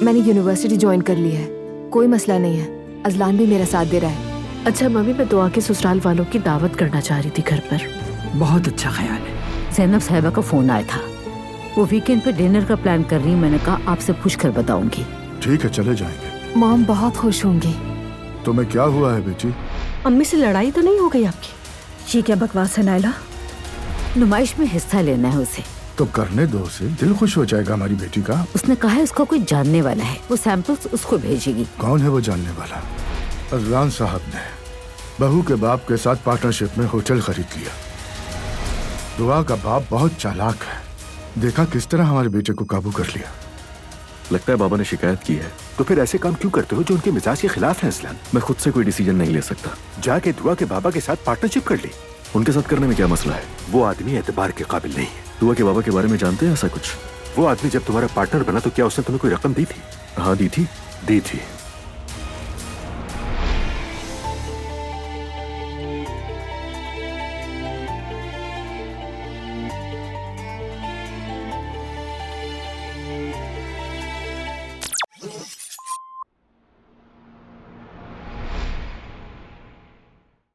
मैंने university join कर ली है, कोई मसला नहीं है। अजलान भी मेरा साथ दे रहा है। अच्छा मम्मी, मैं दुआ के ससुराल वालों की दावत करना चाह रही थी घर पर। बहुत अच्छा ख्याल है। ज़ैनब साहिबा का फोन आया था, वो वीकेंड पे डिनर का प्लान कर रही। मैंने कहा आपसे पूछ कर बताऊंगी। ठीक है, चले जाएंगे। मॉम बहुत खुश होंगी। तुम्हें क्या हुआ है बेटी? अम्मी से लड़ाई तो नहीं हो गई आपकी? ये क्या बकवास है नाइला? नुमाइश में हिस्सा लेना है उसे। तो करने दो उसे, दिल खुश हो जाएगा हमारी बेटी का। उसने कहा है उसका कोई जानने वाला है, वो सैंपल्स उसको भेजेगी। कौन है वो जानने वाला? अजलान साहब ने बहू के बाप के साथ पार्टनरशिप में होटल खरीद लिया। दुआ का बाप बहुत चालाक है, देखा किस तरह हमारे बेटे को काबू कर लिया। लगता है बाबा ने शिकायत की है। तो फिर ऐसे काम क्यों करते हो जो उनके मिजाज के खिलाफ है? अज़लान, मैं खुद से कोई डिसीजन नहीं ले सकता। जाके दुआ के बाबा के साथ पार्टनरशिप कर ली। उनके साथ करने में क्या मसला है? वो आदमी एतबार के काबिल नहीं है। दुआ के बाबा के बारे में जानते हैं ऐसा कुछ? वो आदमी जब तुम्हारा पार्टनर बना तो क्या उसने तुम्हें कोई रकम दी थी? हाँ दी थी। दी थी